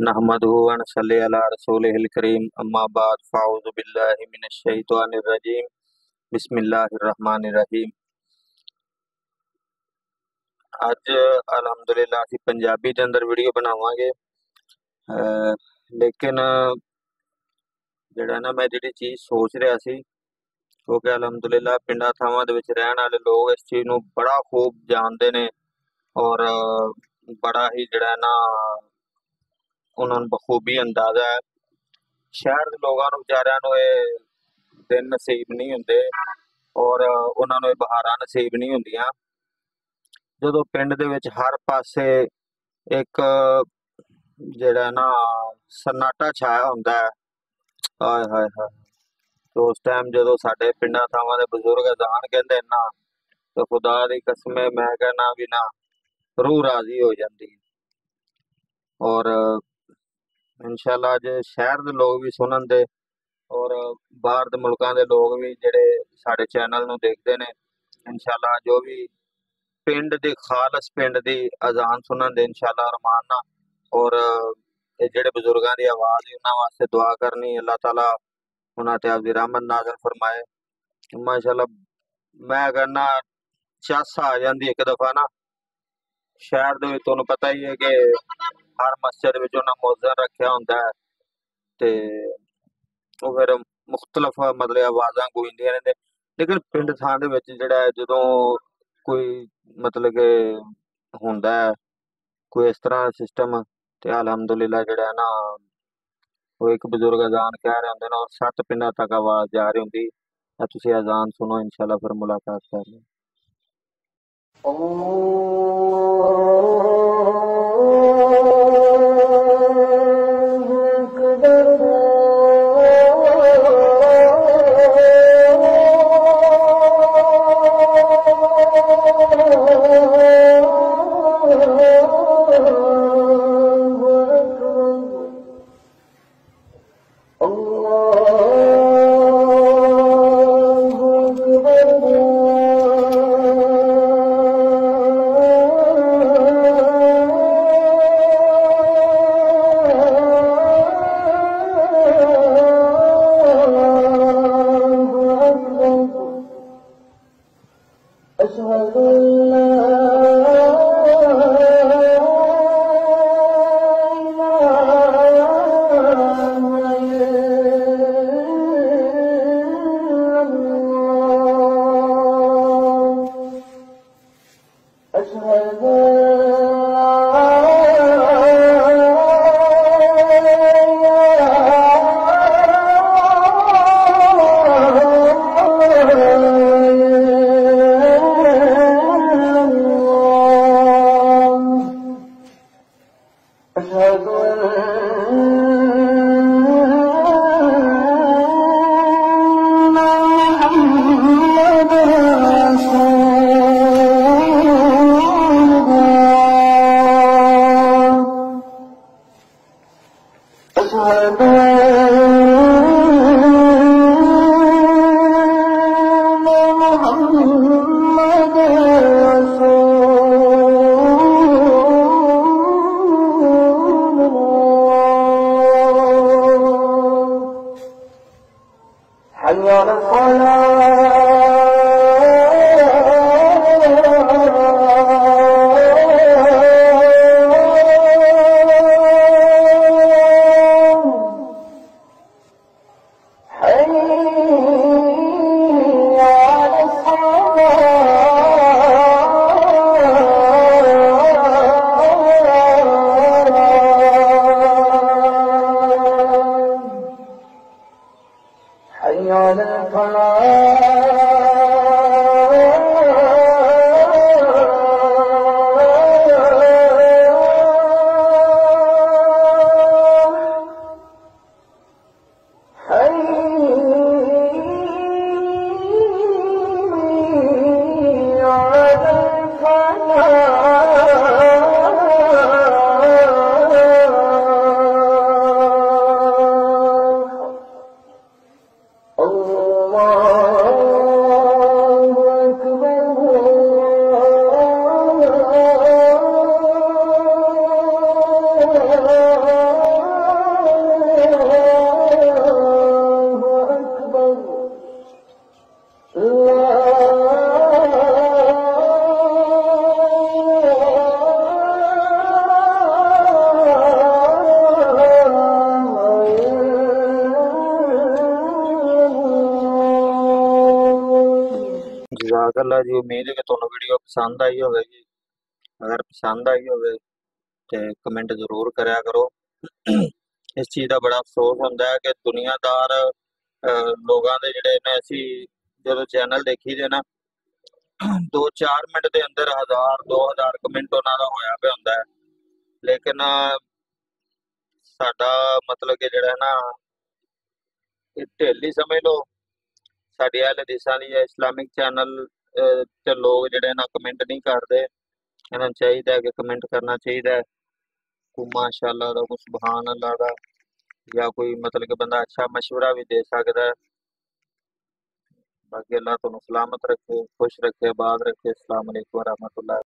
नहमदुहु व नसल्ली अला रसूलिहिल करीम अम्मा बाद फ़अऊज़ु बिल्लाहि मिनश शैतानिर रजीम बिस्मिल्लाहिर रहमानिर रहीम। अज अलहमदुलिल्लाह असीं पंजाबी दे अंदर वीडियो बनावांगे। लेकिन जिहड़ा ना मैं जिहड़ी चीज़ सोच रहा सी क्योंकि अलहमदुलिल्लाह पिंडां थावां दे विच रहण वाले लोग इस चीज़ नूं बड़ा खूब जानदे ने और बड़ा ही जिहड़ा ना उन्हां नूं बखूबी अंदाज़ा है। शहर दे लोगां नूं विचारिआं नूं इह दिन नसीब नहीं हुंदे और उन्हां नूं इह बहारां नसीब नहीं हुंदियां जदों पिंड दे विच हर पासे एक जिहड़ा ना सन्नाटा छाया हुंदा है। हाय हाय हाय, तो उस टाइम जदों साडे पिंडां थावां दे बजुर्ग अज़ान कहंदे ना तो खुदा दी कसम मैं कहना भी ना रूह राजी हो जाती। और इंशाअल्लाह अज शहर दे लोग भी सुनन दे और बाहर दे मुल्कां दे लोग भी जिहड़े साडे चैनल नूं देखदे ने इंशाअल्लाह जो भी पिंड दी खालस पिंड दी अज़ान सुनन दे इंशाअल्लाह रहमान ना। और जिहड़े बजुर्गां दी आवाज़ ही उन्हां वास्ते दुआ करनी अल्लाह ताला उन्हां ते आपदी रहमत नाज़िल फरमाए। माशाअल्लाह मैं कहना चस आ जांदी एक दफा ना शहर दे विच। तुहानूं पता ही है कि हर मस्जिद विच उन्हां मुअज्जिन रखिया हुंदा है ते ਉਹ ਫਿਰ मुख्तलिफ मतलब आवाज़ां गूंजदियां रहिंदियां। लेकिन पिंड थां दे विच जिहड़ा है जदों कोई मतलब कि हुंदा है कोई इस तरह दा सिस्टम ते अलहमदुलिल्लाह जिहड़ा है ना वो एक बजुर्ग अज़ान कह रहे हुंदे ने और 7 पिंडां तक आवाज़ जा रही हुंदी। तां तुसीं अज़ान सुनो इंशाअल्लाह फिर मुलाकात करनी। أشهد أن لا حي على الفلاح माशाअल्लाह जी, उम्मीद है कि ਤੁਹਾਨੂੰ ਵੀਡੀਓ ਪਸੰਦ ਆਈ ਹੋਵੇਗੀ। ਅਗਰ ਪਸੰਦ ਆਈ ਹੋਵੇ ਤੇ ਕਮੈਂਟ ਜ਼ਰੂਰ ਕਰਿਆ ਕਰੋ। ਇਸ ਚੀਜ਼ ਦਾ ਬੜਾ ਅਫਸੋਸ ਹੁੰਦਾ ਹੈ ਕਿ ਦੁਨੀਆਦਾਰ ਲੋਕਾਂ ਦੇ ਜਿਹੜੇ ਨੇ, ਅਸੀਂ ਜਦੋਂ ਚੈਨਲ ਦੇਖੀਦੇ ਨਾ 2-4 ਮਿੰਟ ਦੇ ਅੰਦਰ 1000-2000 ਕਮੈਂਟ ਉਹਨਾਂ ਦਾ ਹੋਇਆ ਪਿਆ ਹੁੰਦਾ ਹੈ। ਲੇਕਿਨ ਸਾਡਾ ਮਤਲਬ ਕਿ ਜਿਹੜਾ ਨਾ ਇਹ ਢਿੱਲ ਹੀ ਸਮਝ ਲਓ। ਸਾਡੇ ਵਾਲੇ ਦੇਸ਼ਾਂ ਦੀ ਇਸਲਾਮਿਕ ਚੈਨਲ ਤੇ ਲੋਕ ਜਿਹੜੇ ਨਾ ਕਮੈਂਟ ਨਹੀਂ ਕਰਦੇ। ਇਹਨਾਂ ਨੂੰ ਚਾਹੀਦਾ ਹੈ ਕਿ ਕਮੈਂਟ ਕਰਨਾ ਚਾਹੀਦਾ ਹੈ। ਕੋਈ ਮਾਸ਼ਾਅੱਲਾ ਦਾ, ਕੋਈ ਸੁਭਾਨ ਅੱਲਾ ਦਾ, ਜਾਂ ਕੋਈ ਮਤਲਬ ਕਿ ਬੰਦਾ ਅੱਛਾ ਮਸ਼ਵਰਾ ਵੀ ਦੇ ਸਕਦਾ ਹੈ। ਬਾਕੀ ਅੱਲਾ ਤੁਹਾਨੂੰ ਸਲਾਮਤ ਰੱਖੇ, ਖੁਸ਼ ਰੱਖੇ, ਆਬਾਦ ਰੱਖੇ। अस्सलाम वालेकुम रहमतुल्लाह।